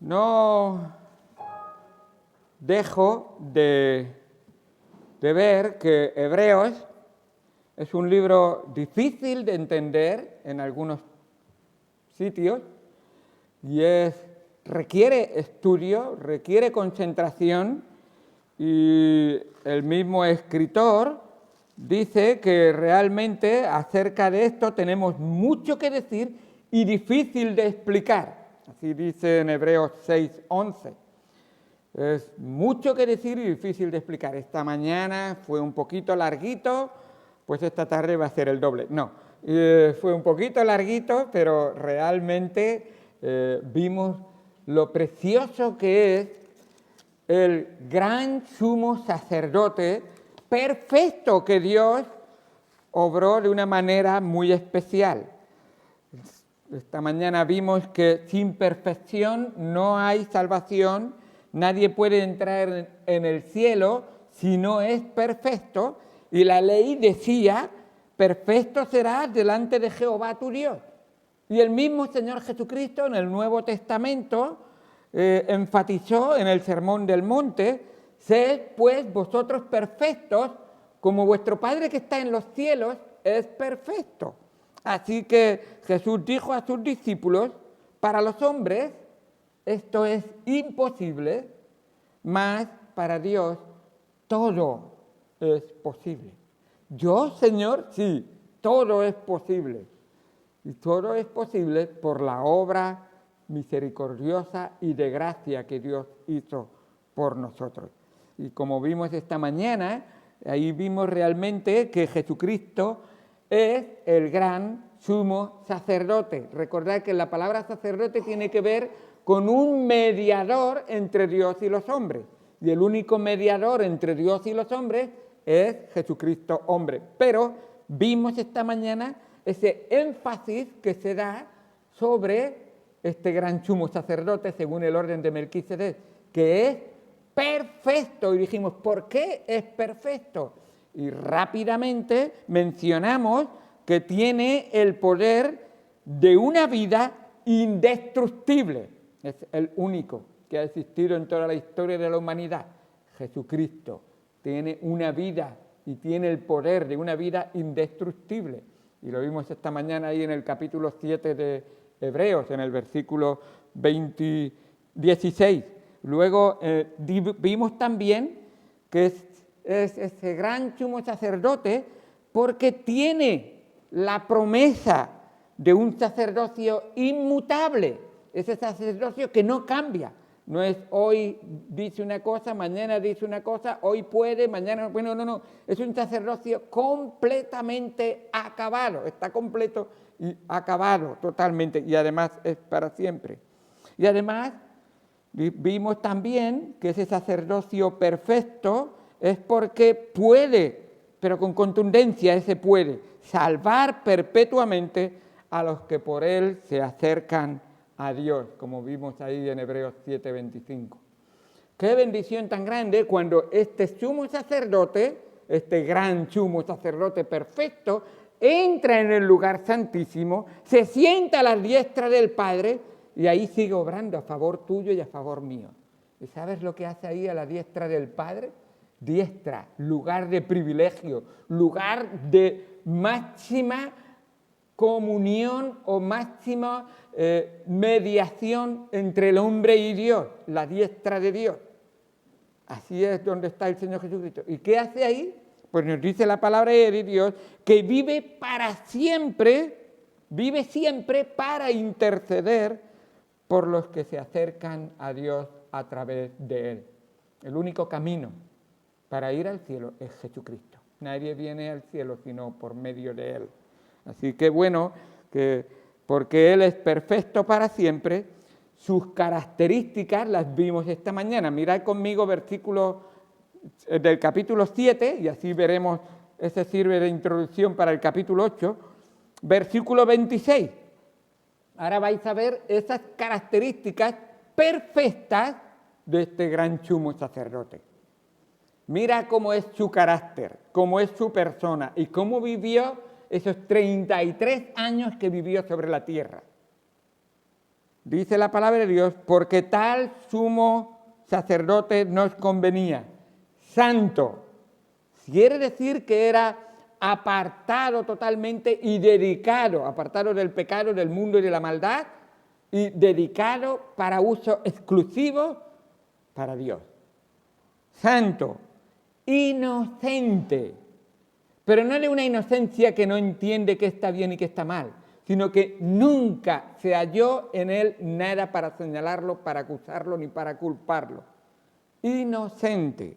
no dejo de ver que Hebreos es un libro difícil de entender en algunos sitios y requiere estudio, requiere concentración, y el mismo escritor dice que realmente acerca de esto tenemos mucho que decir y difícil de explicar. Así dice en Hebreos 6:11. Es mucho que decir y difícil de explicar. Esta mañana fue un poquito larguito, pues esta tarde va a ser el doble. No, fue un poquito larguito, pero realmente vimos lo precioso que es el gran sumo sacerdote perfecto que Dios obró de una manera muy especial. Esta mañana vimos que sin perfección no hay salvación, nadie puede entrar en el cielo si no es perfecto, y la ley decía, perfecto serás delante de Jehová tu Dios. Y el mismo Señor Jesucristo en el Nuevo Testamento enfatizó en el Sermón del Monte, sed pues vosotros perfectos, como vuestro Padre que está en los cielos es perfecto. Así que Jesús dijo a sus discípulos, para los hombres esto es imposible, mas para Dios todo es posible. Yo, Señor, sí, todo es posible. Y todo es posible por la obra misericordiosa y de gracia que Dios hizo por nosotros. Y como vimos esta mañana, ahí vimos realmente que Jesucristo es el gran sumo sacerdote. Recordad que la palabra sacerdote tiene que ver con un mediador entre Dios y los hombres. Y el único mediador entre Dios y los hombres es Jesucristo hombre. Pero vimos esta mañana ese énfasis que se da sobre este gran sumo sacerdote según el orden de Melquisedec, que es perfecto. Y dijimos, ¿por qué es perfecto? Y rápidamente mencionamos que tiene el poder de una vida indestructible. Es el único que ha existido en toda la historia de la humanidad. Jesucristo tiene una vida y tiene el poder de una vida indestructible. Y lo vimos esta mañana ahí en el capítulo 7 de Hebreos, en el versículo 16. Luego vimos también que es ese gran sumo sacerdote porque tiene la promesa de un sacerdocio inmutable, ese sacerdocio que no cambia. No es hoy dice una cosa, mañana dice una cosa, hoy puede, mañana no puede. No. Es un sacerdocio completamente acabado, está completo y acabado totalmente, y además es para siempre. Y además vimos también que ese sacerdocio perfecto es porque puede, pero con contundencia ese puede, salvar perpetuamente a los que por él se acercan a Dios, como vimos ahí en Hebreos 7:25. Qué bendición tan grande cuando este sumo sacerdote, este gran sumo sacerdote perfecto, entra en el lugar santísimo, se sienta a la diestra del Padre y ahí sigue obrando a favor tuyo y a favor mío. ¿Y sabes lo que hace ahí a la diestra del Padre? Diestra, lugar de privilegio, lugar de máxima comunión o máxima mediación entre el hombre y Dios, la diestra de Dios. Así es donde está el Señor Jesucristo. ¿Y qué hace ahí? Pues nos dice la palabra de Dios que vive para siempre, vive siempre para interceder por los que se acercan a Dios a través de Él. El único camino para ir al cielo es Jesucristo. Nadie viene al cielo sino por medio de Él. Así que bueno, porque Él es perfecto para siempre, sus características las vimos esta mañana. Mirad conmigo versículo del capítulo 7, y así veremos, ese sirve de introducción para el capítulo 8, versículo 26. Ahora vais a ver esas características perfectas de este gran sumo sacerdote. Mira cómo es su carácter, cómo es su persona y cómo vivió esos 33 años que vivió sobre la tierra. Dice la palabra de Dios, porque tal sumo sacerdote nos convenía, santo. Quiere decir que era apartado totalmente y dedicado, apartado del pecado, del mundo y de la maldad, y dedicado para uso exclusivo para Dios. Santo, inocente, pero no de una inocencia que no entiende qué está bien y qué está mal, sino que nunca se halló en él nada para señalarlo, para acusarlo ni para culparlo. Inocente,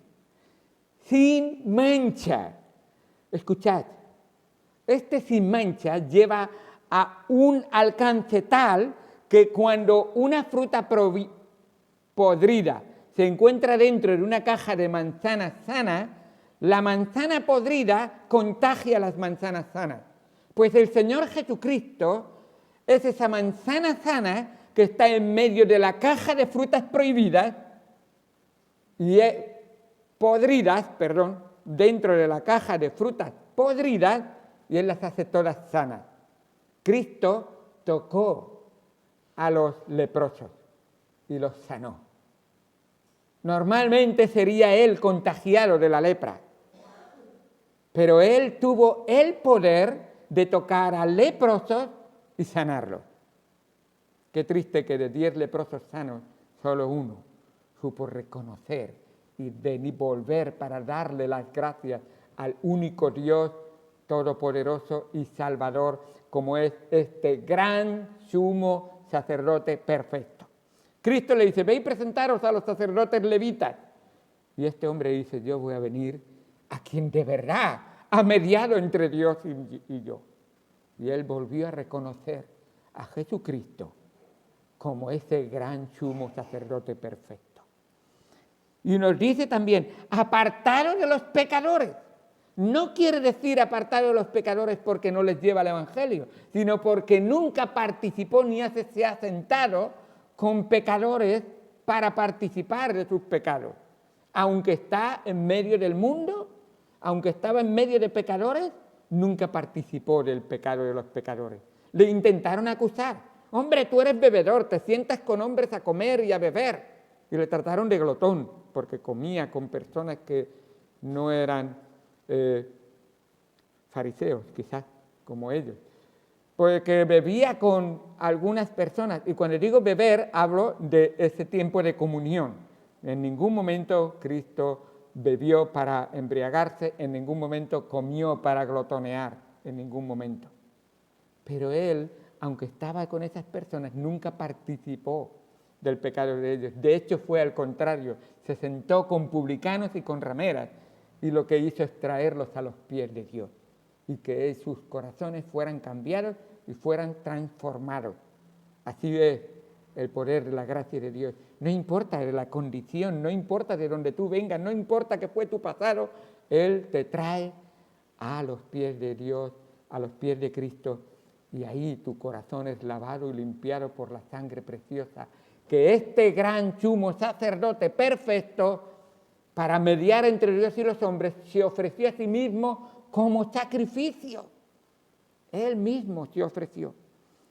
sin mancha. Escuchad, este sin mancha lleva a un alcance tal que cuando una fruta podrida se encuentra dentro de una caja de manzanas sanas, la manzana podrida contagia a las manzanas sanas. Pues el Señor Jesucristo es esa manzana sana que está en medio de la caja de frutas prohibidas y dentro de la caja de frutas podridas, y Él las hace todas sanas. Cristo tocó a los leprosos y los sanó. Normalmente sería Él contagiado de la lepra, pero Él tuvo el poder de tocar a leprosos y sanarlos. Qué triste que de 10 leprosos sanos, solo uno supo reconocer y volver para darle las gracias al único Dios todopoderoso y salvador, como es este gran sumo sacerdote perfecto. Cristo le dice, ve y presentaros a los sacerdotes levitas. Y este hombre dice, yo voy a venir a quien de verdad ha mediado entre Dios y yo. Y él volvió a reconocer a Jesucristo como ese gran sumo sacerdote perfecto. Y nos dice también, apartaros de los pecadores. No quiere decir apartado de los pecadores porque no les lleva el Evangelio, sino porque nunca participó ni se ha sentado con pecadores para participar de sus pecados. Aunque está en medio del mundo, aunque estaba en medio de pecadores, nunca participó del pecado de los pecadores. Le intentaron acusar. Hombre, tú eres bebedor, te sientas con hombres a comer y a beber. Y le trataron de glotón, porque comía con personas que no eran fariseos, quizás, como ellos. Porque bebía con algunas personas, y cuando digo beber, hablo de ese tiempo de comunión. En ningún momento Cristo bebió para embriagarse, en ningún momento comió para glotonear, en ningún momento. Pero él, aunque estaba con esas personas, nunca participó del pecado de ellos. De hecho, fue al contrario, se sentó con publicanos y con rameras, y lo que hizo es traerlos a los pies de Dios, y que sus corazones fueran cambiados y fueran transformados. Así es el poder de la gracia de Dios. No importa de la condición, no importa de dónde tú vengas, no importa qué fue tu pasado, Él te trae a los pies de Dios, a los pies de Cristo, y ahí tu corazón es lavado y limpiado por la sangre preciosa que este gran sumo sacerdote perfecto, para mediar entre Dios y los hombres, se ofreció a sí mismo como sacrificio. Él mismo se ofreció.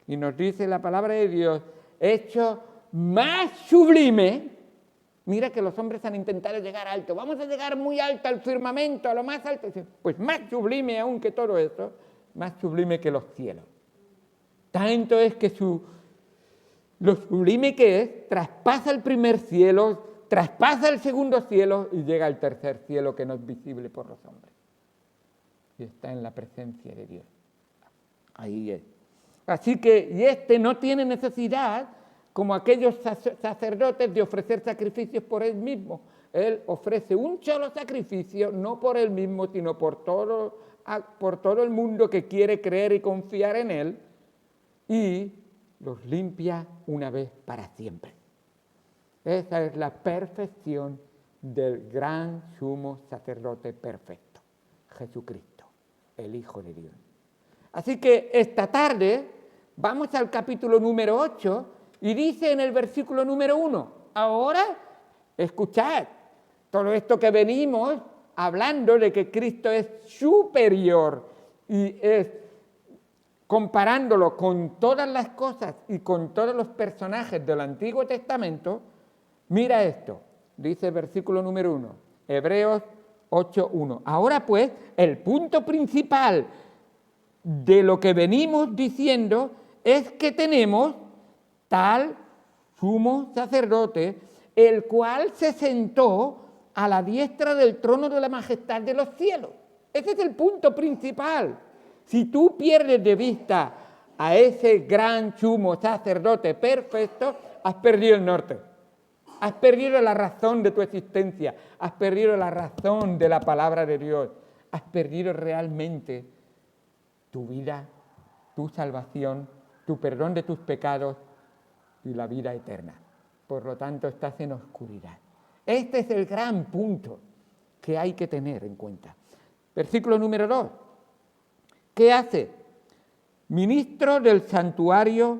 Y nos dice la palabra de Dios, hecho más sublime. Mira que los hombres han intentado llegar alto. Vamos a llegar muy alto al firmamento, a lo más alto. Pues más sublime aún que todo eso, más sublime que los cielos. Tanto es que lo sublime que es, traspasa el primer cielo, traspasa el segundo cielo y llega al tercer cielo que no es visible por los hombres. Y está en la presencia de Dios. Ahí es. Así que, y este no tiene necesidad, como aquellos sacerdotes, de ofrecer sacrificios por él mismo. Él ofrece un solo sacrificio, no por él mismo, sino por todo el mundo que quiere creer y confiar en él, y los limpia una vez para siempre. Esa es la perfección del gran sumo sacerdote perfecto, Jesucristo, el Hijo de Dios. Así que esta tarde vamos al capítulo número 8 y dice en el versículo número 1, ahora escuchad todo esto que venimos hablando de que Cristo es superior y es comparándolo con todas las cosas y con todos los personajes del Antiguo Testamento, mira esto, dice el versículo número 1, Hebreos 8:1. Ahora pues, el punto principal de lo que venimos diciendo es que tenemos tal sumo sacerdote, el cual se sentó a la diestra del trono de la majestad de los cielos. Ese es el punto principal. Si tú pierdes de vista a ese gran sumo sacerdote perfecto, has perdido el norte. Has perdido la razón de tu existencia. Has perdido la razón de la palabra de Dios. Has perdido realmente tu vida, tu salvación, tu perdón de tus pecados y la vida eterna. Por lo tanto, estás en oscuridad. Este es el gran punto que hay que tener en cuenta. Versículo número 2. ¿Qué hace? Ministro del santuario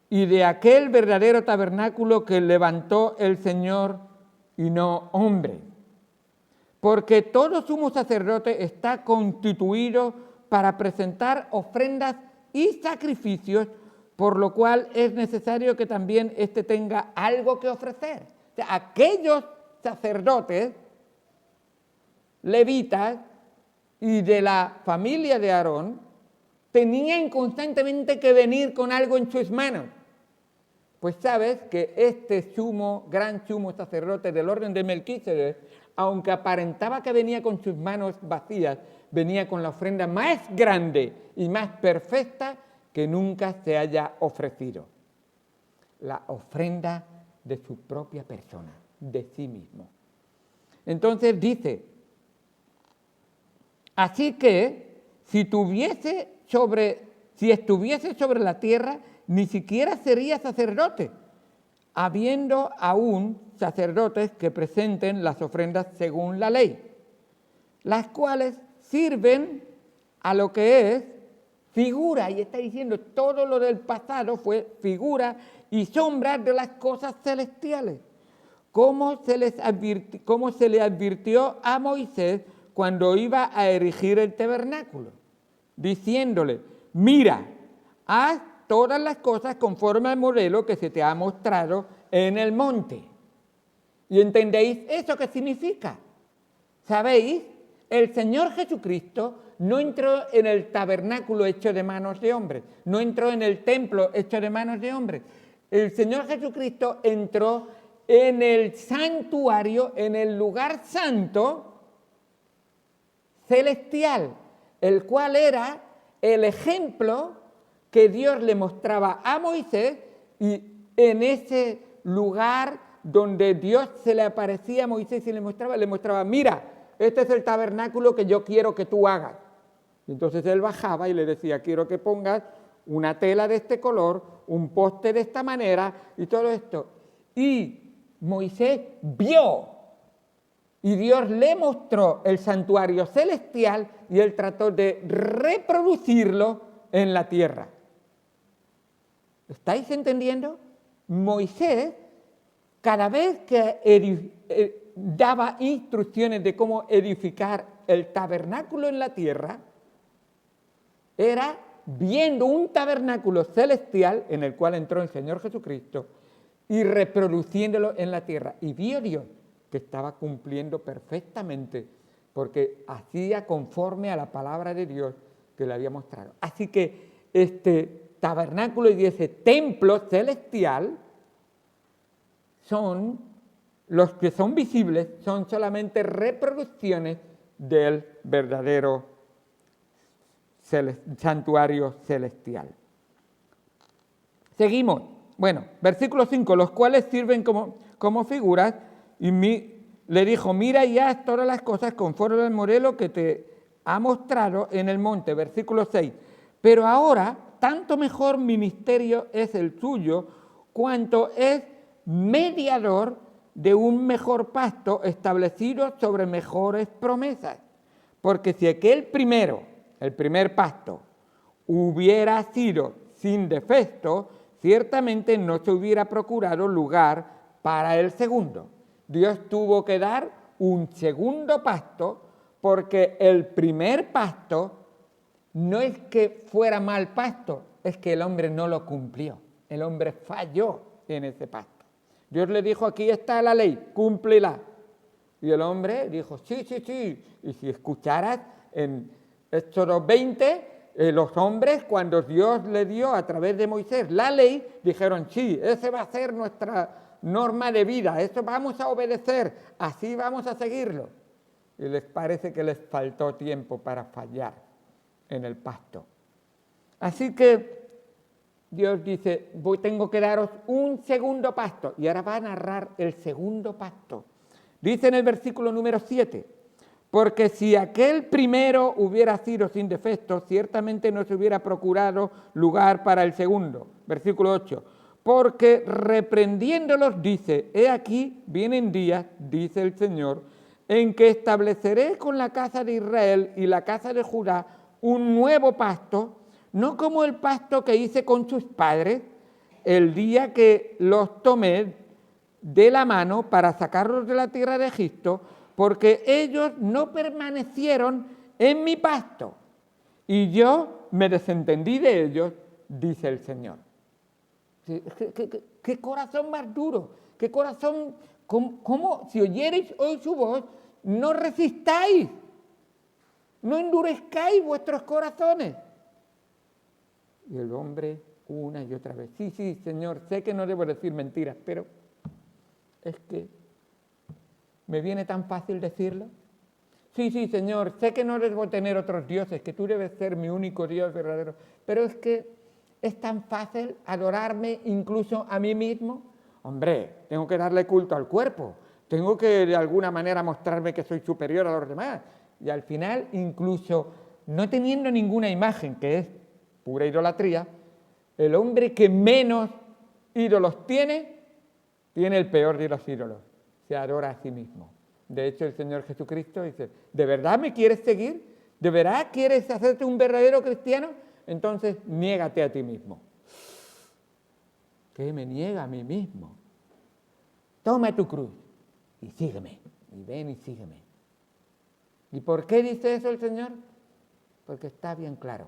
y de aquel verdadero tabernáculo que levantó el Señor y no hombre. Porque todo sumo sacerdote está constituido para presentar ofrendas y sacrificios, por lo cual es necesario que también éste tenga algo que ofrecer. O sea, aquellos sacerdotes, levitas y de la familia de Aarón, tenían constantemente que venir con algo en sus manos. Pues sabes que este gran sumo sacerdote del orden de Melquisedec, aunque aparentaba que venía con sus manos vacías, venía con la ofrenda más grande y más perfecta que nunca se haya ofrecido. La ofrenda de su propia persona, de sí mismo. Entonces dice, así que si estuviese sobre la tierra, ni siquiera sería sacerdote, habiendo aún sacerdotes que presenten las ofrendas según la ley, las cuales sirven a lo que es figura, y está diciendo todo lo del pasado fue figura y sombra de las cosas celestiales, como se le advirtió a Moisés cuando iba a erigir el tabernáculo, diciéndole, mira, haz todas las cosas conforme al modelo que se te ha mostrado en el monte. ¿Y entendéis eso qué significa? ¿Sabéis? El Señor Jesucristo no entró en el tabernáculo hecho de manos de hombres, no entró en el templo hecho de manos de hombres. El Señor Jesucristo entró en el santuario, en el lugar santo celestial, el cual era el ejemplo que Dios le mostraba a Moisés, y en ese lugar donde Dios se le aparecía a Moisés y le mostraba, mira, este es el tabernáculo que yo quiero que tú hagas. Y entonces él bajaba y le decía, quiero que pongas una tela de este color, un poste de esta manera y todo esto. Y Moisés vio y Dios le mostró el santuario celestial y él trató de reproducirlo en la tierra. ¿Estáis entendiendo? Moisés, cada vez que daba instrucciones de cómo edificar el tabernáculo en la tierra, era viendo un tabernáculo celestial en el cual entró el Señor Jesucristo y reproduciéndolo en la tierra. Y vio Dios que estaba cumpliendo perfectamente porque hacía conforme a la palabra de Dios que le había mostrado. Así que este tabernáculo y ese templo celestial los que son visibles son solamente reproducciones del verdadero santuario celestial. Seguimos. Bueno, versículo 5, los cuales sirven como figuras, y le dijo, mira y haz todas las cosas conforme al modelo que te ha mostrado en el monte. Versículo 6, pero ahora tanto mejor ministerio es el suyo, cuanto es mediador de un mejor pacto establecido sobre mejores promesas. Porque si aquel el primer pacto, hubiera sido sin defecto, ciertamente no se hubiera procurado lugar para el segundo. Dios tuvo que dar un segundo pacto porque el primer pacto no es que fuera mal pacto, es que el hombre no lo cumplió. El hombre falló en ese pacto. Dios le dijo, aquí está la ley, cúmplela. Y el hombre dijo, sí, sí, sí. Y si escucharas en Éxodo 20, los hombres, cuando Dios le dio a través de Moisés la ley, dijeron, sí, esa va a ser nuestra norma de vida, eso vamos a obedecer, así vamos a seguirlo. Y les parece que les faltó tiempo para fallar en el pacto. Así que Dios dice, tengo que daros un segundo pacto. Y ahora va a narrar el segundo pacto. Dice en el versículo número 7, porque si aquel primero hubiera sido sin defecto, ciertamente no se hubiera procurado lugar para el segundo. Versículo 8, porque reprendiéndolos dice, he aquí vienen días, dice el Señor, en que estableceré con la casa de Israel y la casa de Judá un nuevo pacto, no como el pacto que hice con sus padres el día que los tomé de la mano para sacarlos de la tierra de Egipto, porque ellos no permanecieron en mi pacto y yo me desentendí de ellos, dice el Señor. ¿Qué corazón más duro? ¿Qué corazón? ¿Cómo si oyereis hoy su voz, no resistáis? No endurezcáis vuestros corazones. Y el hombre una y otra vez, sí, sí, Señor, sé que no debo decir mentiras, pero es que me viene tan fácil decirlo. Sí, sí, Señor, sé que no debo tener otros dioses, que tú debes ser mi único Dios verdadero, pero es que es tan fácil adorarme incluso a mí mismo. Hombre, tengo que darle culto al cuerpo, tengo que de alguna manera mostrarme que soy superior a los demás. Y al final, incluso no teniendo ninguna imagen, que es pura idolatría, el hombre que menos ídolos tiene el peor de los ídolos, se adora a sí mismo. De hecho, el Señor Jesucristo dice, ¿de verdad me quieres seguir? ¿De verdad quieres hacerte un verdadero cristiano? Entonces, niégate a ti mismo. ¿Qué me niega a mí mismo? Toma tu cruz y sígueme, y ven y sígueme. ¿Y por qué dice eso el Señor? Porque está bien claro,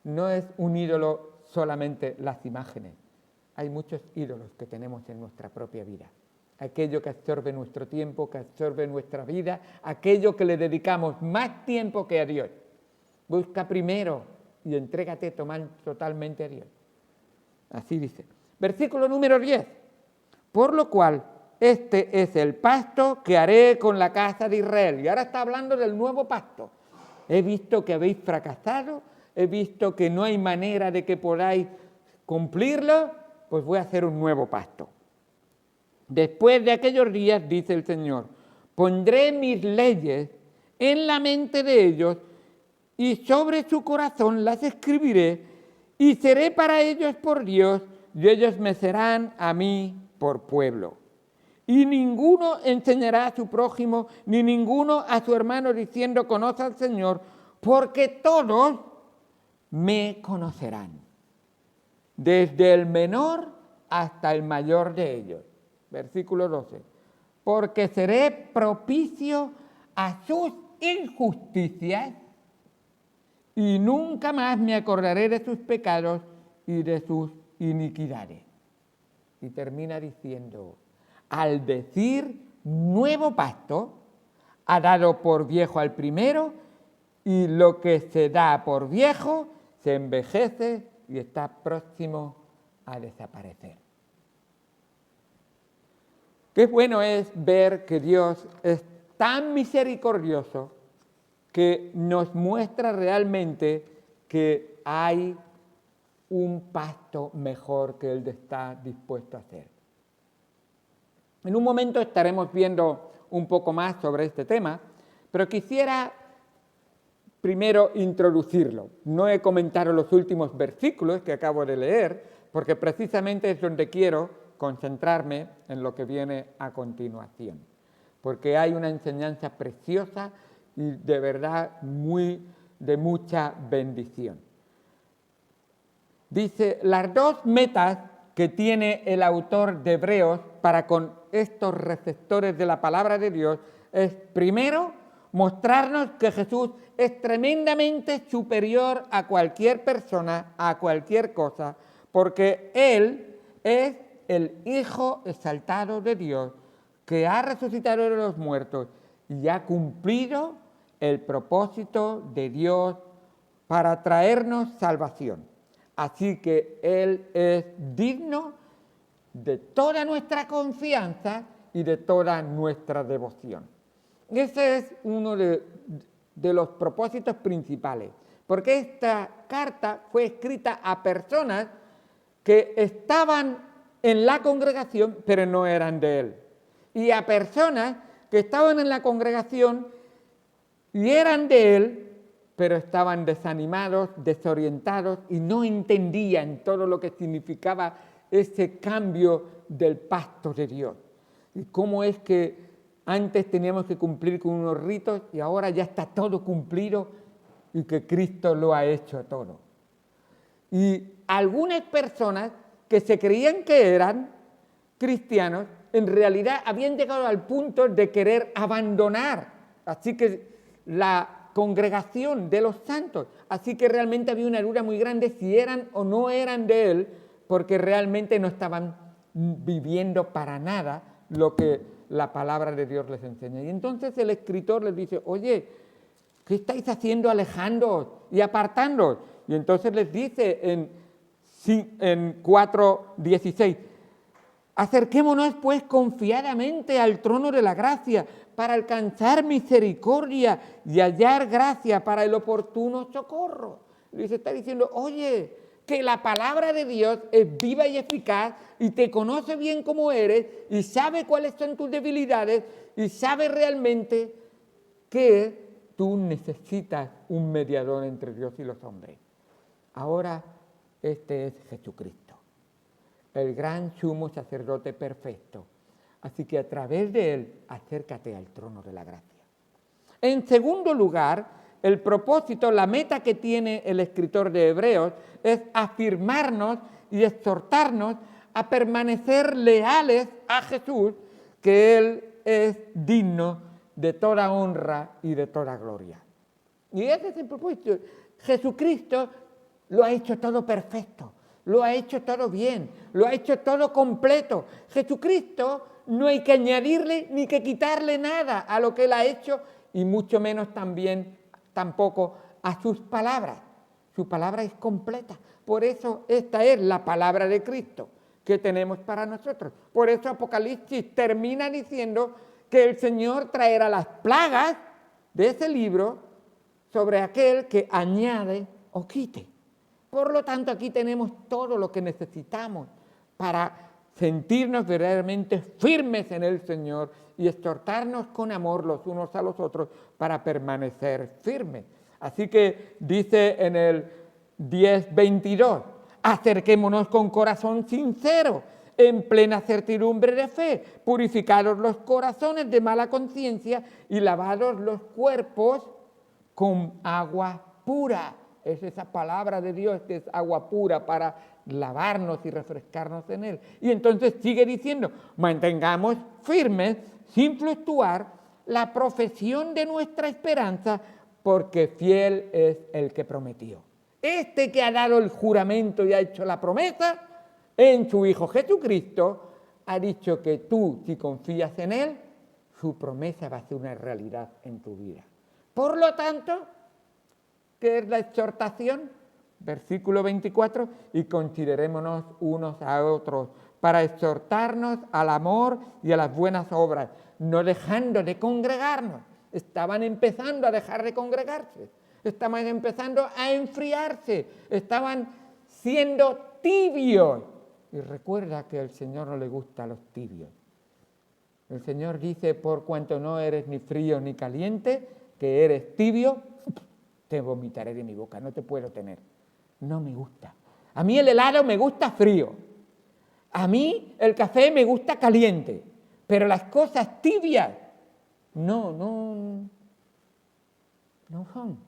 no es un ídolo solamente las imágenes. Hay muchos ídolos que tenemos en nuestra propia vida. Aquello que absorbe nuestro tiempo, que absorbe nuestra vida, aquello que le dedicamos más tiempo que a Dios. Busca primero y entrégate totalmente a Dios. Así dice. Versículo número 10. Por lo cual, este es el pacto que haré con la casa de Israel. Y ahora está hablando del nuevo pacto. He visto que habéis fracasado, he visto que no hay manera de que podáis cumplirlo, pues voy a hacer un nuevo pacto. Después de aquellos días, dice el Señor, pondré mis leyes en la mente de ellos y sobre su corazón las escribiré y seré para ellos por Dios y ellos me serán a mí por pueblo. Y ninguno enseñará a su prójimo ni ninguno a su hermano diciendo conoce al Señor, porque todos me conocerán, desde el menor hasta el mayor de ellos. Versículo 12. Porque seré propicio a sus injusticias y nunca más me acordaré de sus pecados y de sus iniquidades. Y termina diciendo, al decir nuevo pacto, ha dado por viejo al primero y lo que se da por viejo se envejece y está próximo a desaparecer. Qué bueno es ver que Dios es tan misericordioso que nos muestra realmente que hay un pacto mejor que el que está dispuesto a hacer. En un momento estaremos viendo un poco más sobre este tema, pero quisiera primero introducirlo. No he comentado los últimos versículos que acabo de leer, porque precisamente es donde quiero concentrarme en lo que viene a continuación, porque hay una enseñanza preciosa y de verdad de mucha bendición. Dice, las dos metas que tiene el autor de Hebreos para con estos receptores de la palabra de Dios es, primero, mostrarnos que Jesús es tremendamente superior a cualquier persona, a cualquier cosa, porque Él es el Hijo exaltado de Dios, que ha resucitado de los muertos y ha cumplido el propósito de Dios para traernos salvación. Así que Él es digno de toda nuestra confianza y de toda nuestra devoción. Ese es uno de los propósitos principales, porque esta carta fue escrita a personas que estaban en la congregación, pero no eran de Él, y a personas que estaban en la congregación y eran de Él, pero estaban desanimados, desorientados y no entendían todo lo que significaba ese cambio del pacto de Dios. Y cómo es que antes teníamos que cumplir con unos ritos y ahora ya está todo cumplido y que Cristo lo ha hecho todo. Y algunas personas que se creían que eran cristianos, en realidad habían llegado al punto de querer abandonar. Así que la congregación de los santos. Así que realmente había una duda muy grande si eran o no eran de Él, porque realmente no estaban viviendo para nada lo que la palabra de Dios les enseña. Y entonces el escritor les dice, oye, ¿qué estáis haciendo alejándoos y apartándoos? Y entonces les dice en 4:16, acerquémonos pues confiadamente al trono de la gracia para alcanzar misericordia y hallar gracia para el oportuno socorro. Y se está diciendo, oye, que la palabra de Dios es viva y eficaz y te conoce bien como eres y sabe cuáles son tus debilidades y sabe realmente que tú necesitas un mediador entre Dios y los hombres. Ahora este es Jesucristo, el gran sumo sacerdote perfecto. Así que a través de Él, acércate al trono de la gracia. En segundo lugar, el propósito, la meta que tiene el escritor de Hebreos es afirmarnos y exhortarnos a permanecer leales a Jesús, que Él es digno de toda honra y de toda gloria. Y ese es el propósito. Jesucristo lo ha hecho todo perfecto, lo ha hecho todo bien, lo ha hecho todo completo. Jesucristo no hay que añadirle ni que quitarle nada a lo que Él ha hecho y mucho menos tampoco a sus palabras. Su palabra es completa. Por eso esta es la palabra de Cristo que tenemos para nosotros. Por eso Apocalipsis termina diciendo que el Señor traerá las plagas de ese libro sobre aquel que añade o quite. Por lo tanto, aquí tenemos todo lo que necesitamos para sentirnos verdaderamente firmes en el Señor y exhortarnos con amor los unos a los otros para permanecer firmes. Así que dice en el 10:22, acerquémonos con corazón sincero, en plena certidumbre de fe, purificados los corazones de mala conciencia y lavados los cuerpos con agua pura. Es esa palabra de Dios que es agua pura para lavarnos y refrescarnos en Él. Y entonces sigue diciendo, mantengamos firmes, sin fluctuar, la profesión de nuestra esperanza, porque fiel es el que prometió. Este que ha dado el juramento y ha hecho la promesa, en su Hijo Jesucristo, ha dicho que tú, si confías en Él, su promesa va a ser una realidad en tu vida. Por lo tanto, ¿qué es la exhortación? Versículo 24, y considerémonos unos a otros para exhortarnos al amor y a las buenas obras, no dejando de congregarnos. Estaban empezando a dejar de congregarse, estaban empezando a enfriarse, estaban siendo tibios. Y recuerda que al Señor no le gustan los tibios. El Señor dice, por cuanto no eres ni frío ni caliente, que eres tibio, te vomitaré de mi boca, no te puedo tener. No me gusta. A mí el helado me gusta frío. A mí el café me gusta caliente. Pero las cosas tibias no son.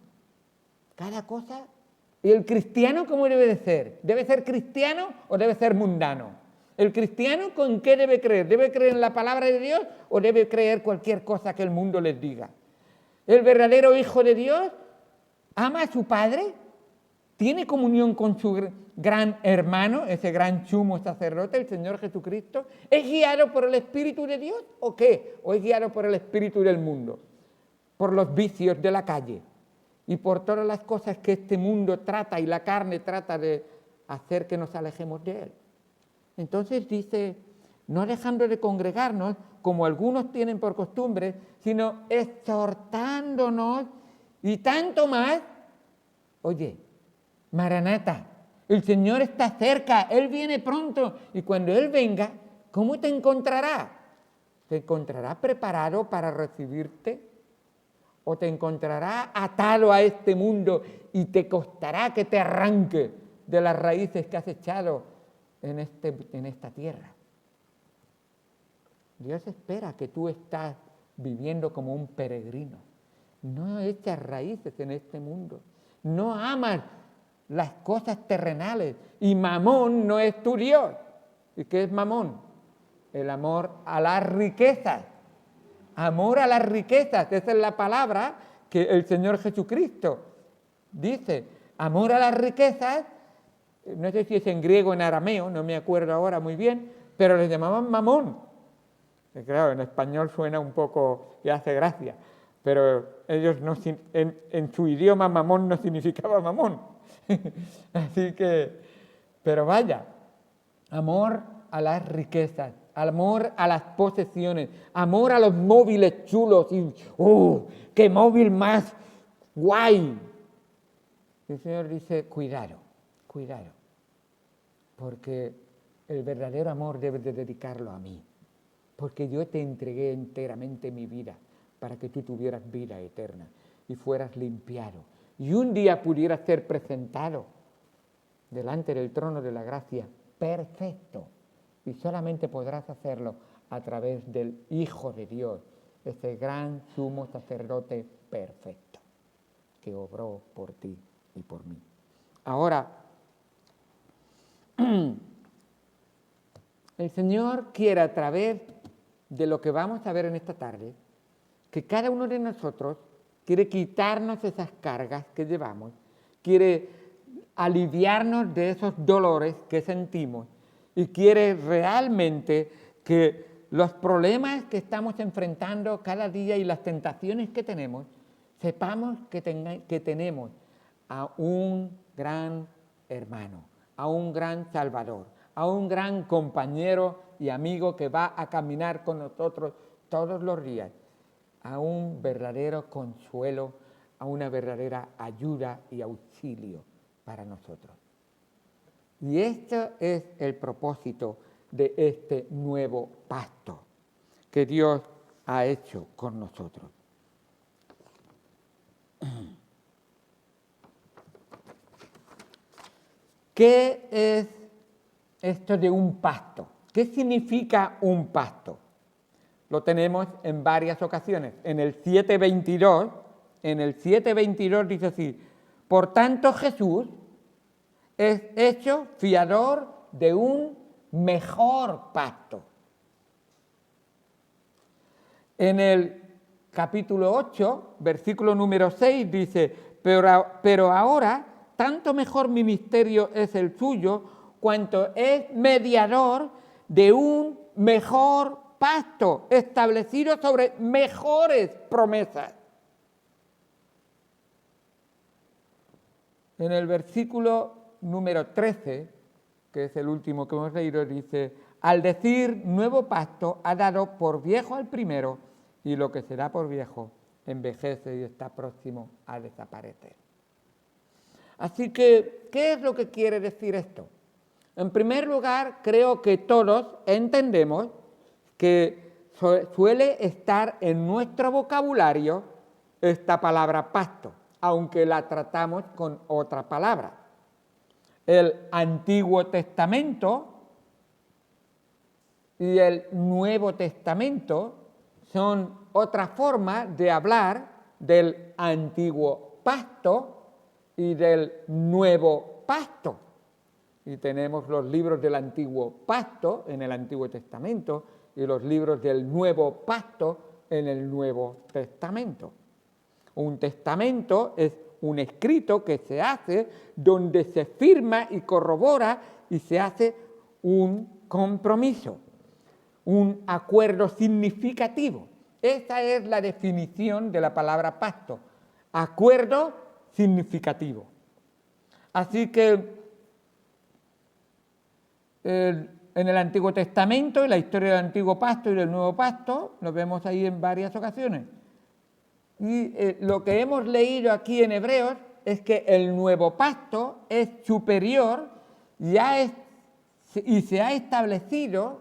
Cada cosa. ¿Y el cristiano cómo debe de ser? ¿Debe ser cristiano o debe ser mundano? ¿El cristiano con qué debe creer? ¿Debe creer en la palabra de Dios o debe creer cualquier cosa que el mundo les diga? El verdadero Hijo de Dios ama a su Padre, tiene comunión con su gran hermano, ese gran sumo sacerdote, el Señor Jesucristo. ¿Es guiado por el Espíritu de Dios o qué? ¿O es guiado por el Espíritu del mundo? Por los vicios de la calle y por todas las cosas que este mundo trata y la carne trata de hacer que nos alejemos de Él. Entonces dice, no dejando de congregarnos, como algunos tienen por costumbre, sino exhortándonos y tanto más. Oye, Maranata, el Señor está cerca, Él viene pronto, y cuando Él venga, ¿cómo te encontrará? ¿Te encontrará preparado para recibirte? ¿O te encontrará atado a este mundo y te costará que te arranque de las raíces que has echado en esta tierra? Dios espera que tú estás viviendo como un peregrino. No echas raíces en este mundo. No amas las cosas terrenales. Y Mamón no es tu Dios. ¿Y qué es Mamón? El amor a las riquezas. Amor a las riquezas. Esa es la palabra que el Señor Jesucristo dice. Amor a las riquezas. No sé si es en griego o en arameo, no me acuerdo ahora muy bien, pero les llamaban Mamón. Claro, en español suena un poco y hace gracia, pero ellos no, en su idioma mamón no significaba mamón. Así que, pero vaya, amor a las riquezas, amor a las posesiones, amor a los móviles chulos y ¡qué móvil más guay! Y el Señor dice, cuidado, porque el verdadero amor debes de dedicarlo a mí. Porque yo te entregué enteramente mi vida para que tú tuvieras vida eterna y fueras limpiado. Y un día pudieras ser presentado delante del trono de la gracia perfecto. Y solamente podrás hacerlo a través del Hijo de Dios, ese gran sumo sacerdote perfecto que obró por ti y por mí. Ahora, el Señor quiere a través de lo que vamos a ver en esta tarde, que cada uno de nosotros quiere quitarnos esas cargas que llevamos, quiere aliviarnos de esos dolores que sentimos y quiere realmente que los problemas que estamos enfrentando cada día y las tentaciones que tenemos, sepamos que tenemos a un gran hermano, a un gran Salvador, a un gran compañero y amigo que va a caminar con nosotros todos los días, a un verdadero consuelo, a una verdadera ayuda y auxilio para nosotros. Y esto es el propósito de este nuevo pacto que Dios ha hecho con nosotros. ¿Qué es esto de un pacto? ¿Qué significa un pacto? Lo tenemos en varias ocasiones. En el 7:22 dice así: por tanto Jesús es hecho fiador de un mejor pacto. En el capítulo 8, versículo número 6 dice: pero ahora tanto mejor ministerio es el suyo, cuanto es mediador de un mejor pacto establecido sobre mejores promesas. En el versículo número 13, que es el último que hemos leído, dice: al decir nuevo pacto, ha dado por viejo al primero, y lo que será por viejo envejece y está próximo a desaparecer. Así que, ¿qué es lo que quiere decir esto? En primer lugar, creo que todos entendemos que suele estar en nuestro vocabulario esta palabra pacto, aunque la tratamos con otra palabra. El Antiguo Testamento y el Nuevo Testamento son otra forma de hablar del Antiguo Pacto y del Nuevo Pacto. Y tenemos los libros del Antiguo Pacto en el Antiguo Testamento y los libros del Nuevo Pacto en el Nuevo Testamento. o un testamento es un escrito que se hace donde se firma y corrobora y se hace un compromiso, un acuerdo significativo. Esa es la definición de la palabra pacto, acuerdo significativo. Así que en el Antiguo Testamento, en la historia del Antiguo Pacto y del Nuevo Pacto, lo vemos ahí en varias ocasiones. Y lo que hemos leído aquí en Hebreos es que el Nuevo Pacto es superior y se ha establecido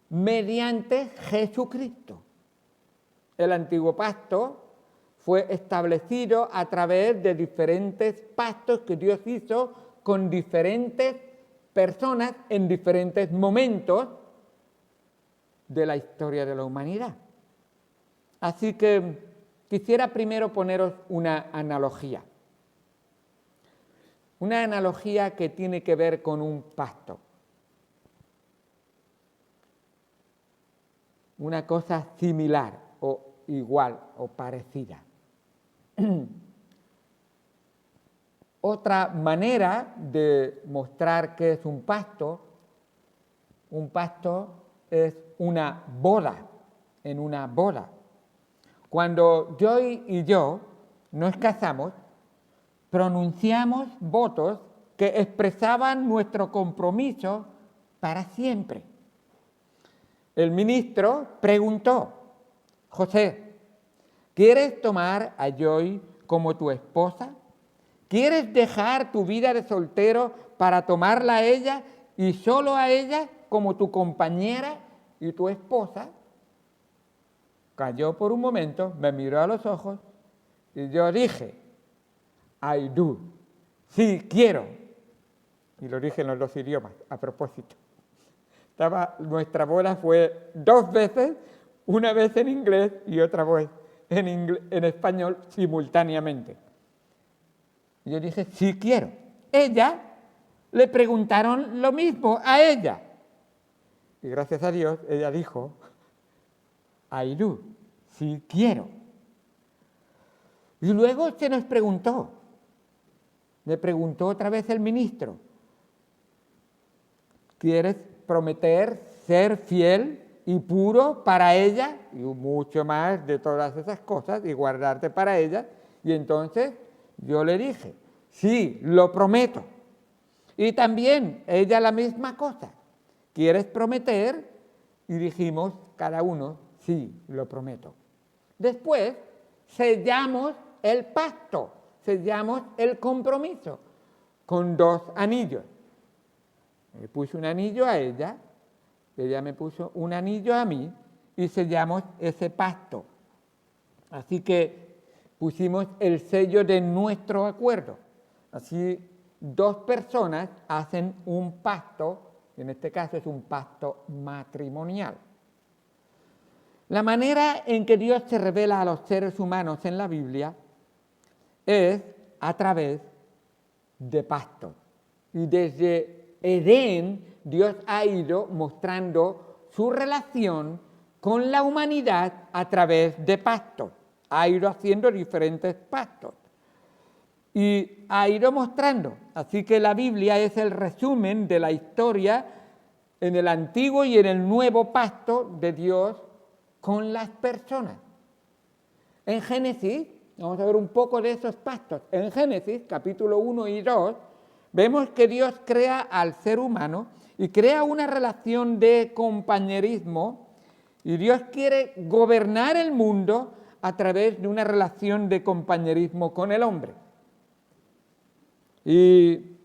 mediante Jesucristo. El Antiguo Pacto fue establecido a través de diferentes pactos que Dios hizo con diferentes personas en diferentes momentos de la historia de la humanidad. Así que quisiera primero poneros una analogía que tiene que ver con un pacto, una cosa similar o igual o parecida. Otra manera de mostrar que es un pacto es una boda, en una boda. Cuando Joy y yo nos casamos, pronunciamos votos que expresaban nuestro compromiso para siempre. El ministro preguntó: José, ¿quieres tomar a Joy como tu esposa? ¿Quieres dejar tu vida de soltero para tomarla a ella y solo a ella como tu compañera y tu esposa? Calló por un momento, me miró a los ojos y yo dije: I do, sí quiero. Y lo dije en los dos idiomas, a propósito. Nuestra boda fue 2 veces, una vez en inglés y otra vez en español simultáneamente. Y yo dije: sí quiero. Ella, le preguntaron lo mismo a ella. Y gracias a Dios, ella dijo: I do, sí quiero. Y luego se nos preguntó, le preguntó otra vez el ministro: ¿quieres prometer ser fiel y puro para ella? Y mucho más de todas esas cosas, y guardarte para ella. Y entonces yo le dije: sí, lo prometo. Y también ella la misma cosa: ¿quieres prometer? Y dijimos cada uno: sí, lo prometo. Después sellamos el pacto, sellamos el compromiso con 2 anillos. Le puse un anillo a ella me puso un anillo a mí y sellamos ese pacto. Así que pusimos el sello de nuestro acuerdo. Así 2 personas hacen un pacto, en este caso es un pacto matrimonial. La manera en que Dios se revela a los seres humanos en la Biblia es a través de pactos. Y desde Edén Dios ha ido mostrando su relación con la humanidad a través de pactos. Ha ido haciendo diferentes pactos y ha ido mostrando. Así que la Biblia es el resumen de la historia en el Antiguo y en el Nuevo Pacto de Dios con las personas. En Génesis, vamos a ver un poco de esos pactos. En Génesis, capítulo 1 y 2, vemos que Dios crea al ser humano y crea una relación de compañerismo, y Dios quiere gobernar el mundo a través de una relación de compañerismo con el hombre. Y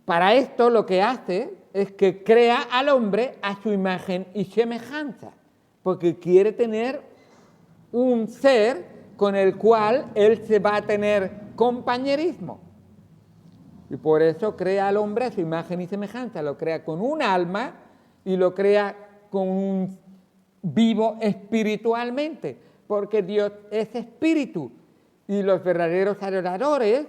para esto lo que hace es que crea al hombre a su imagen y semejanza, porque quiere tener un ser con el cual él se va a tener compañerismo. Y por eso crea al hombre a su imagen y semejanza, lo crea con un alma y lo crea con un vivo espiritualmente, porque Dios es espíritu y los verdaderos adoradores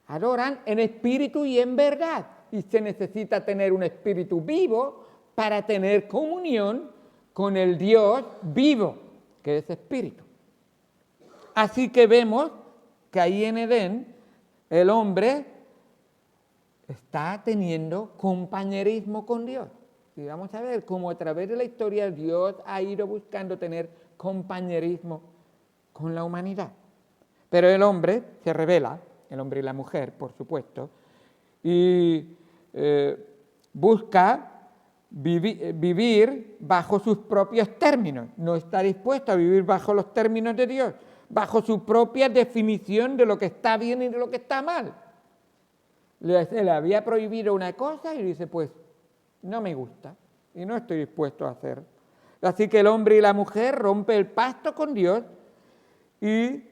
adoran en espíritu y en verdad, y se necesita tener un espíritu vivo para tener comunión con el Dios vivo, que es espíritu. Así que vemos que ahí en Edén el hombre está teniendo compañerismo con Dios. Y vamos a ver cómo a través de la historia Dios ha ido buscando tener compañerismo con la humanidad. Pero el hombre se rebela, el hombre y la mujer, por supuesto, y busca vivir bajo sus propios términos. No está dispuesto a vivir bajo los términos de Dios, bajo su propia definición de lo que está bien y de lo que está mal. Se le había prohibido una cosa y dice, pues, no me gusta y no estoy dispuesto a hacer. Así que el hombre y la mujer rompen el pacto con Dios y,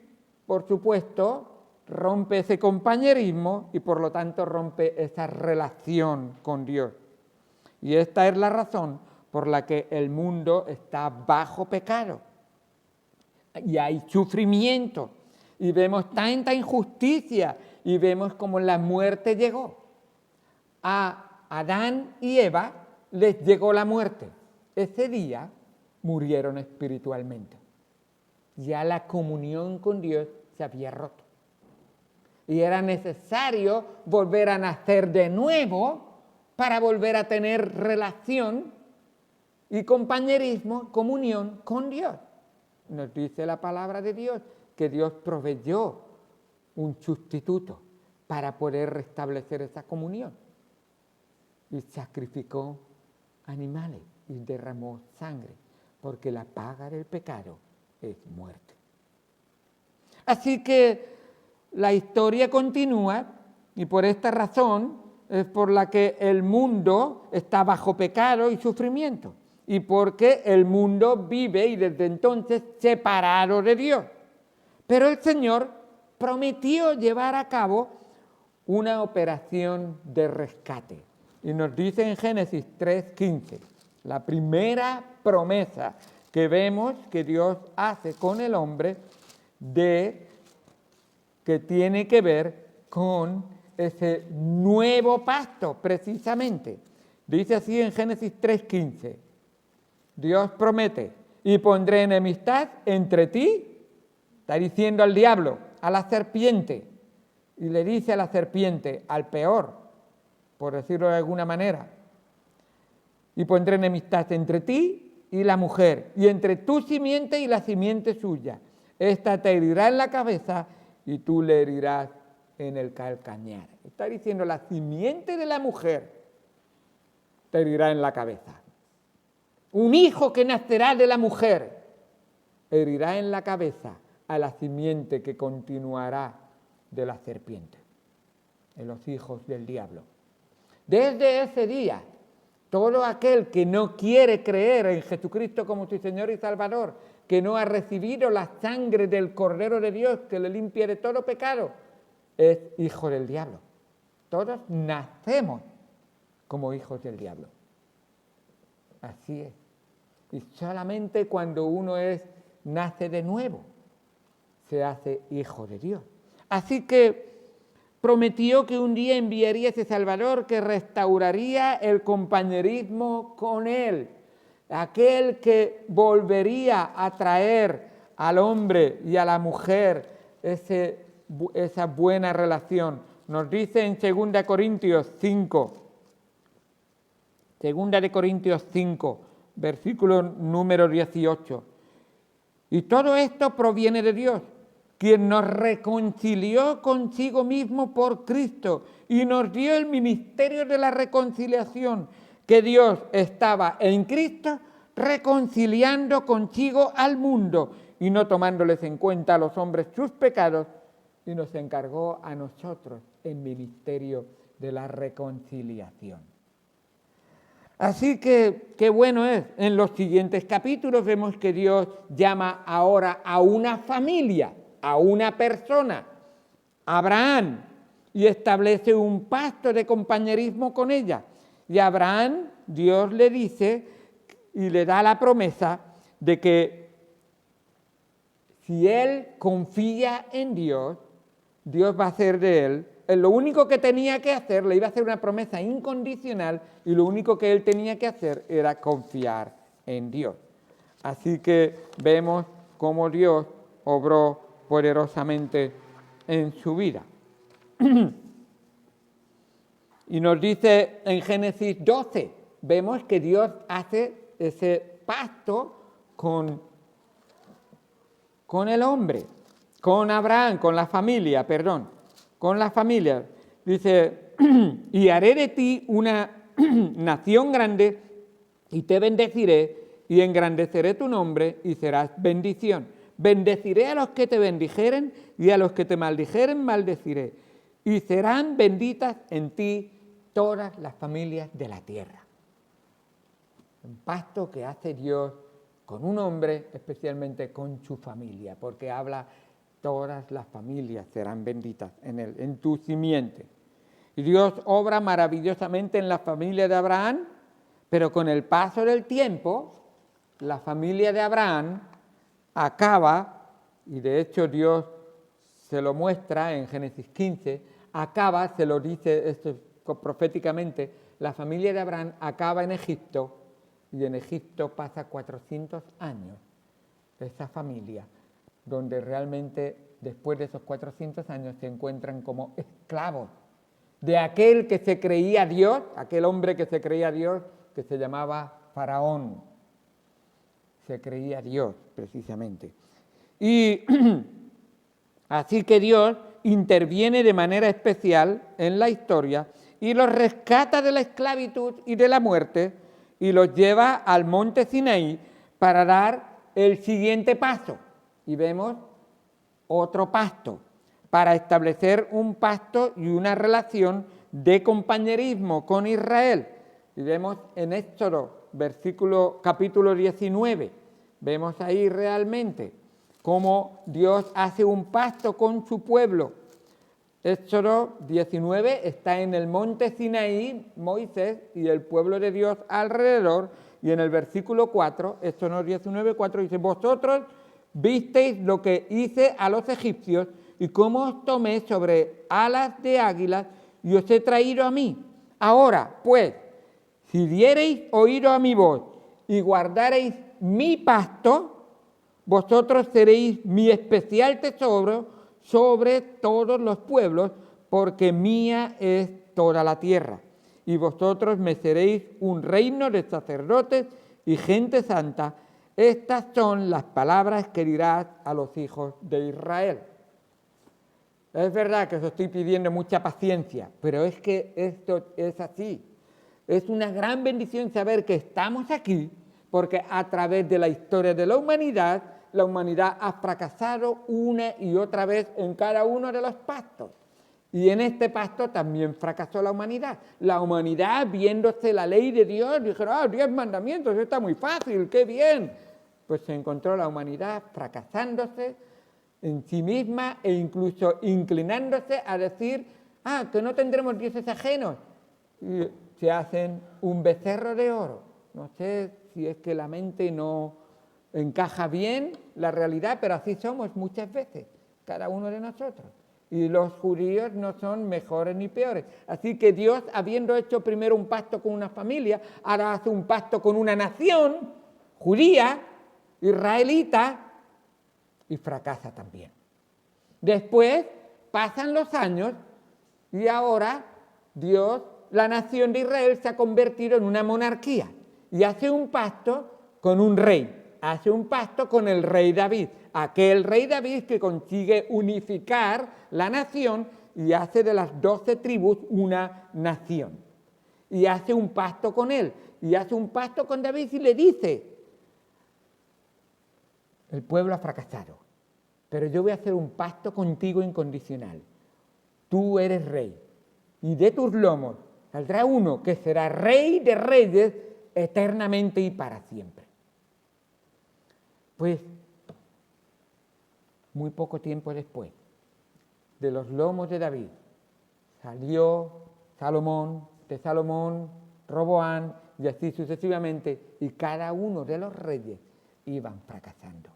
por supuesto, rompe ese compañerismo y, por lo tanto, rompe esa relación con Dios. Y esta es la razón por la que el mundo está bajo pecado. Y hay sufrimiento, y vemos tanta injusticia, y vemos cómo la muerte llegó. A Adán y Eva les llegó la muerte. Ese día murieron espiritualmente. Ya la comunión con Dios se había roto. Y era necesario volver a nacer de nuevo para volver a tener relación y compañerismo, comunión con Dios. Nos dice la palabra de Dios que Dios proveyó un sustituto para poder restablecer esa comunión. Y sacrificó animales y derramó sangre, porque la paga del pecado es muerte. Así que la historia continúa y por esta razón es por la que el mundo está bajo pecado y sufrimiento y porque el mundo vive y desde entonces separado de Dios. Pero el Señor prometió llevar a cabo una operación de rescate. Y nos dice en Génesis 3:15, la primera promesa que vemos que Dios hace con el hombre que tiene que ver con ese nuevo pacto, precisamente. Dice así en Génesis 3:15, Dios promete, y pondré enemistad entre ti, está diciendo al diablo, a la serpiente, y le dice a la serpiente, al peor, por decirlo de alguna manera, y pondré enemistad entre ti y la mujer, y entre tu simiente y la simiente suya. Esta te herirá en la cabeza y tú le herirás en el calcañar. Está diciendo, la simiente de la mujer te herirá en la cabeza. Un hijo que nacerá de la mujer herirá en la cabeza a la simiente que continuará de la serpiente, en los hijos del diablo. Desde ese día, todo aquel que no quiere creer en Jesucristo como su Señor y Salvador, que no ha recibido la sangre del Cordero de Dios que le limpia de todo pecado, es hijo del diablo. Todos nacemos como hijos del diablo. Así es. Y solamente cuando uno nace de nuevo, se hace hijo de Dios. Así que prometió que un día enviaría ese Salvador que restauraría el compañerismo con Él, aquel que volvería a traer al hombre y a la mujer esa buena relación. Nos dice en 2 Corintios 5, versículo número 18. Y todo esto proviene de Dios, quien nos reconcilió consigo mismo por Cristo y nos dio el ministerio de la reconciliación, que Dios estaba en Cristo reconciliando consigo al mundo y no tomándoles en cuenta a los hombres sus pecados, y nos encargó a nosotros el ministerio de la reconciliación. Así que, qué bueno es. En los siguientes capítulos vemos que Dios llama ahora a una familia, a una persona, Abraham, y establece un pacto de compañerismo con ella. Y a Abraham Dios le dice y le da la promesa de que si él confía en Dios, Dios va a hacer de él. Lo único que tenía que hacer, le iba a hacer una promesa incondicional, y lo único que él tenía que hacer era confiar en Dios. Así que vemos cómo Dios obró poderosamente en su vida. Y nos dice en Génesis 12, vemos que Dios hace ese pacto con el hombre, con Abraham, con la familia. Dice, y haré de ti una nación grande y te bendeciré y engrandeceré tu nombre y serás bendición. Bendeciré a los que te bendijeren y a los que te maldijeren maldeciré. Y serán benditas en ti todas las familias de la tierra. Un pacto que hace Dios con un hombre, especialmente con su familia, porque habla todas las familias serán benditas en él, en tu simiente. Y Dios obra maravillosamente en la familia de Abraham, pero con el paso del tiempo, la familia de Abraham acaba, y de hecho Dios se lo muestra en Génesis 15, acaba, se lo dice esto proféticamente, la familia de Abraham acaba en Egipto, y en Egipto pasa 400 años esa familia, donde realmente después de esos 400 años se encuentran como esclavos de aquel que se creía Dios, aquel hombre que se creía Dios, que se llamaba Faraón. Se creía Dios, precisamente. Y así que Dios interviene de manera especial en la historia y los rescata de la esclavitud y de la muerte y los lleva al monte Sinaí para dar el siguiente paso. Y vemos otro pacto, para establecer un pacto y una relación de compañerismo con Israel. Y vemos en Éxodo, capítulo 19, vemos ahí realmente cómo Dios hace un pacto con su pueblo. Éxodo 19 está en el monte Sinaí, Moisés y el pueblo de Dios alrededor, y en el versículo 4, Éxodo 19, 4 dice, vosotros visteis lo que hice a los egipcios y cómo os tomé sobre alas de águilas y os he traído a mí. Ahora, pues, si diereis oído a mi voz y guardareis mi pacto, vosotros seréis mi especial tesoro sobre todos los pueblos, porque mía es toda la tierra. Y vosotros me seréis un reino de sacerdotes y gente santa. Estas son las palabras que dirás a los hijos de Israel. Es verdad que os estoy pidiendo mucha paciencia, pero es que esto es así. Es una gran bendición saber que estamos aquí, porque a través de la historia de la humanidad ha fracasado una y otra vez en cada uno de los pactos. Y en este pacto también fracasó la humanidad. La humanidad, viéndose la ley de Dios, dijeron, 10 mandamientos, eso está muy fácil, qué bien. Pues se encontró la humanidad fracasándose en sí misma e incluso inclinándose a decir, que no tendremos dioses ajenos. Y se hacen un becerro de oro. No sé si es que la mente no encaja bien la realidad, pero así somos muchas veces, cada uno de nosotros. Y los judíos no son mejores ni peores. Así que Dios, habiendo hecho primero un pacto con una familia, ahora hace un pacto con una nación judía, israelita, y fracasa también. Después pasan los años y ahora Dios, la nación de Israel, se ha convertido en una monarquía y hace un pacto con un rey, hace un pacto con el rey David, aquel rey David que consigue unificar la nación y hace de las 12 tribus una nación. Y hace un pacto con él, y hace un pacto con David y le dice, el pueblo ha fracasado, pero yo voy a hacer un pacto contigo incondicional. Tú eres rey, y de tus lomos saldrá uno que será rey de reyes eternamente y para siempre. Pues, muy poco tiempo después, de los lomos de David, salió Salomón, de Salomón, Roboán, y así sucesivamente, y cada uno de los reyes iban fracasando,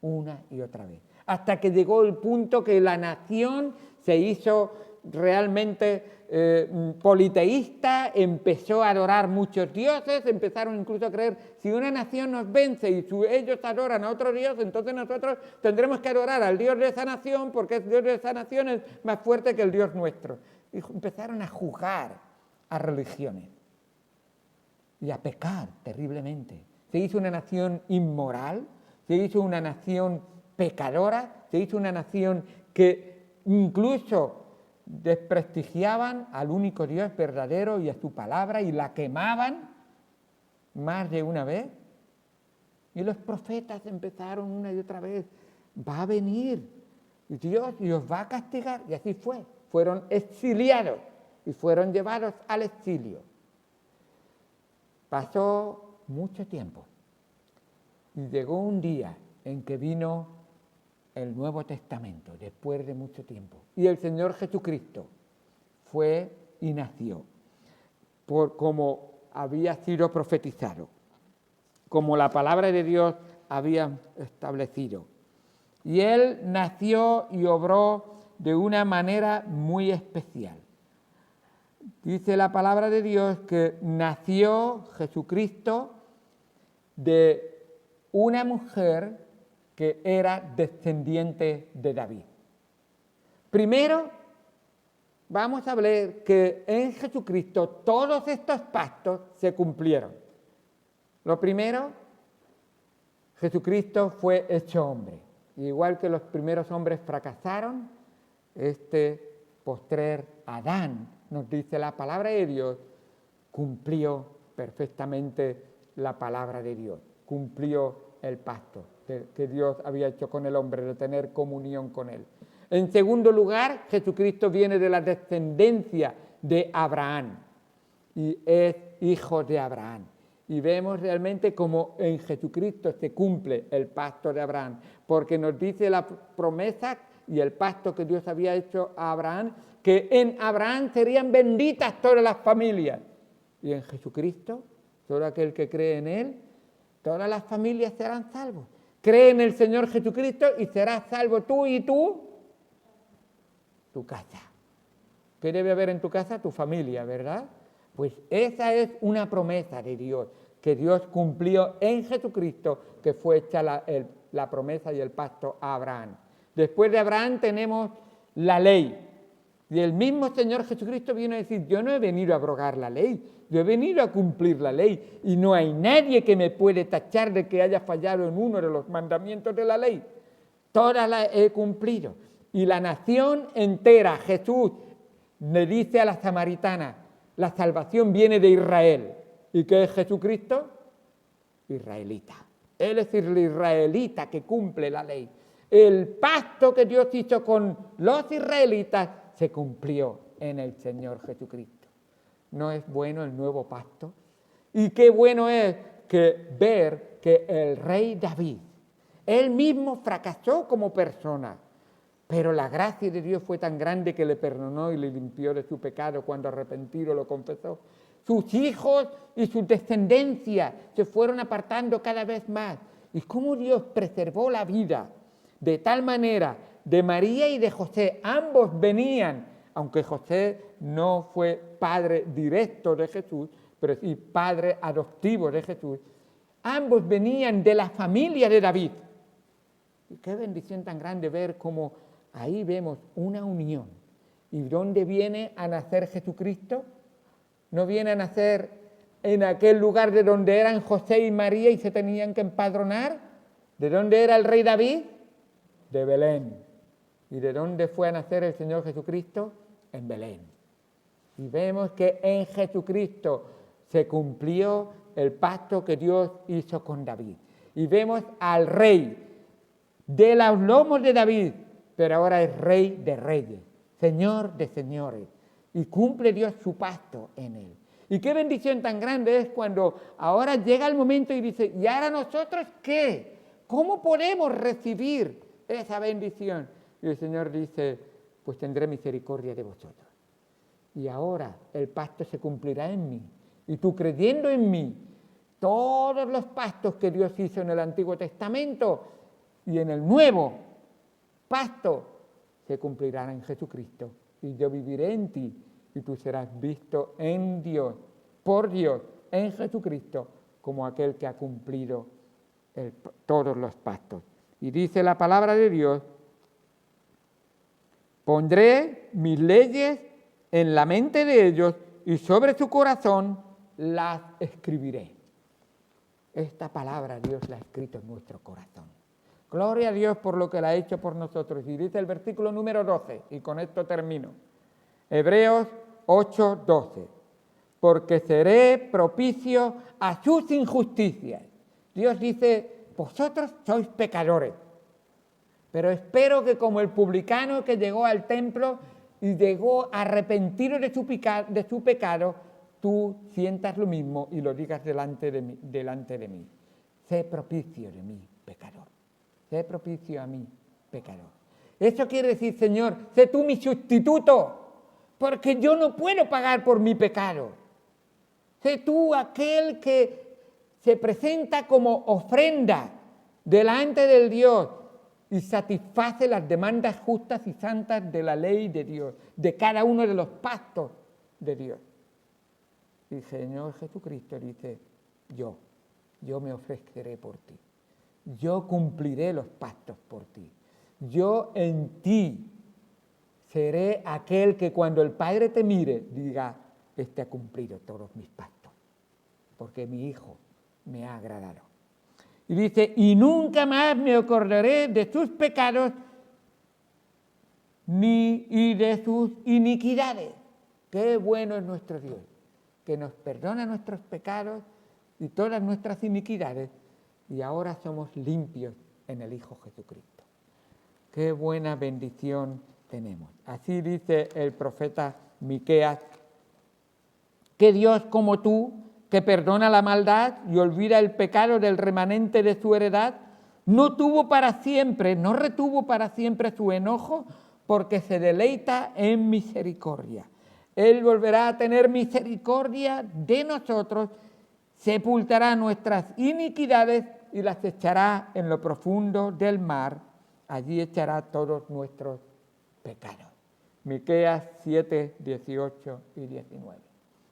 una y otra vez, hasta que llegó el punto que la nación se hizo realmente politeísta, empezó a adorar muchos dioses, empezaron incluso a creer, si una nación nos vence y ellos adoran a otro dios, entonces nosotros tendremos que adorar al dios de esa nación, porque el dios de esa nación es más fuerte que el dios nuestro. Y empezaron a juzgar a religiones y a pecar terriblemente. Se hizo una nación inmoral, se hizo una nación pecadora, se hizo una nación que incluso desprestigiaban al único Dios verdadero y a su palabra y la quemaban más de una vez. Y los profetas empezaron una y otra vez, va a venir Dios y os va a castigar. Y así fue, fueron exiliados y fueron llevados al exilio. Pasó mucho tiempo y llegó un día en que vino el Nuevo Testamento, después de mucho tiempo. Y el Señor Jesucristo fue y nació, como había sido profetizado, como la palabra de Dios había establecido. Y Él nació y obró de una manera muy especial. Dice la palabra de Dios que nació Jesucristo de una mujer que era descendiente de David. Primero, vamos a ver que en Jesucristo todos estos pactos se cumplieron. Lo primero, Jesucristo fue hecho hombre. Igual que los primeros hombres fracasaron, este postrer Adán, nos dice la palabra de Dios, cumplió perfectamente la palabra de Dios, cumplió el pacto que Dios había hecho con el hombre, de tener comunión con él. En segundo lugar, Jesucristo viene de la descendencia de Abraham y es hijo de Abraham. Y vemos realmente cómo en Jesucristo se cumple el pacto de Abraham, porque nos dice la promesa y el pacto que Dios había hecho a Abraham, que en Abraham serían benditas todas las familias. Y en Jesucristo, todo aquel que cree en él, todas las familias serán salvos. Cree en el Señor Jesucristo y serás salvo tú y tu casa. ¿Qué debe haber en tu casa? Tu familia, ¿verdad? Pues esa es una promesa de Dios, que Dios cumplió en Jesucristo, que fue hecha la promesa y el pacto a Abraham. Después de Abraham tenemos la ley. Y el mismo Señor Jesucristo viene a decir, yo no he venido a abrogar la ley, yo he venido a cumplir la ley. Y no hay nadie que me puede tachar de que haya fallado en uno de los mandamientos de la ley. Todas las he cumplido. Y la nación entera, Jesús le dice a la samaritana, la salvación viene de Israel. ¿Y qué es Jesucristo? Israelita. Él es el israelita que cumple la ley. El pacto que Dios hizo con los israelitas se cumplió en el Señor Jesucristo. ¿No es bueno el nuevo pacto? Y qué bueno es ver que el rey David, él mismo fracasó como persona, pero la gracia de Dios fue tan grande que le perdonó y le limpió de su pecado cuando arrepentido lo confesó. Sus hijos y su descendencia se fueron apartando cada vez más. Y cómo Dios preservó la vida de tal manera de María y de José. Ambos venían, aunque José no fue padre directo de Jesús, pero sí padre adoptivo de Jesús. Ambos venían de la familia de David. Y qué bendición tan grande ver cómo ahí vemos una unión. ¿Y dónde viene a nacer Jesucristo? No viene a nacer en aquel lugar de donde eran José y María y se tenían que empadronar. ¿De dónde era el rey David? De Belén. ¿Y de dónde fue a nacer el Señor Jesucristo? En Belén. Y vemos que en Jesucristo se cumplió el pacto que Dios hizo con David. Y vemos al rey de los lomos de David, pero ahora es rey de reyes, señor de señores. Y cumple Dios su pacto en él. Y qué bendición tan grande es cuando ahora llega el momento y dice, ¿y ahora nosotros qué? ¿Cómo podemos recibir esa bendición? Y el Señor dice, pues tendré misericordia de vosotros. Y ahora el pacto se cumplirá en mí. Y tú creyendo en mí, todos los pactos que Dios hizo en el Antiguo Testamento y en el Nuevo pacto se cumplirán en Jesucristo y yo viviré en ti, y tú serás visto en Dios, por Dios, en Jesucristo, como aquel que ha cumplido todos los pactos. Y dice la palabra de Dios: pondré mis leyes en la mente de ellos y sobre su corazón las escribiré. Esta palabra Dios la ha escrito en nuestro corazón. Gloria a Dios por lo que la ha hecho por nosotros. Y dice el versículo número 12, y con esto termino. Hebreos 8:12. Porque seré propicio a sus injusticias. Dios dice: vosotros sois pecadores, pero espero que como el publicano que llegó al templo y llegó arrepentido de su pecado, tú sientas lo mismo y lo digas delante de mí. Sé propicio de mí, pecador. Sé propicio a mí, pecador. Eso quiere decir: Señor, sé tú mi sustituto, porque yo no puedo pagar por mi pecado. Sé tú aquel que se presenta como ofrenda delante del Dios y satisface las demandas justas y santas de la ley de Dios, de cada uno de los pactos de Dios. Y el Señor Jesucristo dice: yo me ofreceré por ti. Yo cumpliré los pactos por ti. Yo en ti seré aquel que cuando el Padre te mire diga: este ha cumplido todos mis pactos, porque mi Hijo me ha agradado. Y dice: y nunca más me acordaré de sus pecados y de sus iniquidades. Qué bueno es nuestro Dios, que nos perdona nuestros pecados y todas nuestras iniquidades, y ahora somos limpios en el Hijo Jesucristo. Qué buena bendición tenemos. Así dice el profeta Miqueas: que Dios como tú, que perdona la maldad y olvida el pecado del remanente de su heredad, no retuvo para siempre su enojo, porque se deleita en misericordia. Él volverá a tener misericordia de nosotros, sepultará nuestras iniquidades y las echará en lo profundo del mar. Allí echará todos nuestros pecados. Miqueas 7, 18 y 19.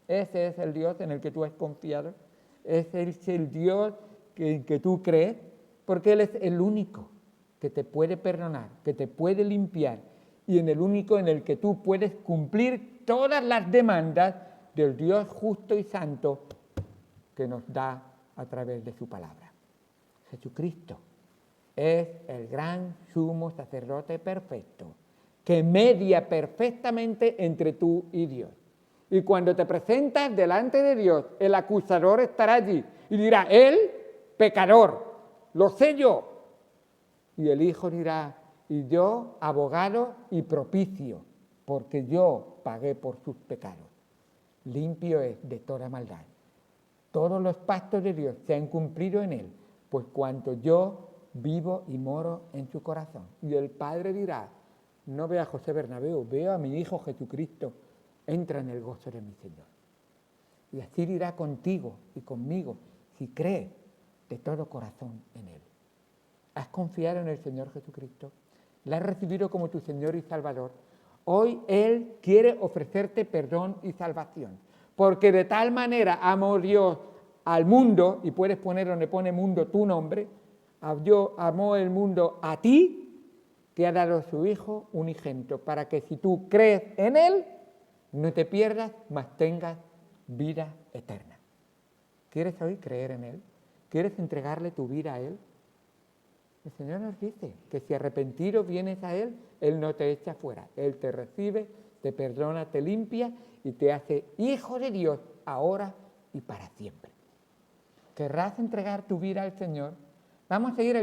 Ese es el Dios en el que tú has confiado. Ese es el Dios en que tú crees, porque Él es el único que te puede perdonar, que te puede limpiar, y en el único en el que tú puedes cumplir todas las demandas del Dios justo y santo que nos da a través de su palabra. Jesucristo es el gran sumo sacerdote perfecto, que media perfectamente entre tú y Dios. Y cuando te presentas delante de Dios, el acusador estará allí y dirá: él, pecador, lo sé yo. Y el Hijo dirá: y yo, abogado y propicio, porque yo pagué por sus pecados. Limpio es de toda maldad. Todos los pactos de Dios se han cumplido en él, pues cuanto yo vivo y moro en su corazón. Y el Padre dirá: no veo a José Bernabéu, veo a mi Hijo Jesucristo. Entra en el gozo de mi Señor. Y así dirá contigo y conmigo, si crees de todo corazón en Él. ¿Has confiado en el Señor Jesucristo? ¿Le has recibido como tu Señor y Salvador? Hoy Él quiere ofrecerte perdón y salvación, porque de tal manera amó Dios al mundo, y puedes poner donde pone mundo tu nombre, amó el mundo a ti, que ha dado a su Hijo unigénito, para que si tú crees en Él, no te pierdas, mas tengas vida eterna. ¿Quieres hoy creer en Él? ¿Quieres entregarle tu vida a Él? El Señor nos dice que si arrepentido vienes a Él, Él no te echa fuera. Él te recibe, te perdona, te limpia y te hace hijo de Dios ahora y para siempre. ¿Querrás entregar tu vida al Señor? Vamos a seguir el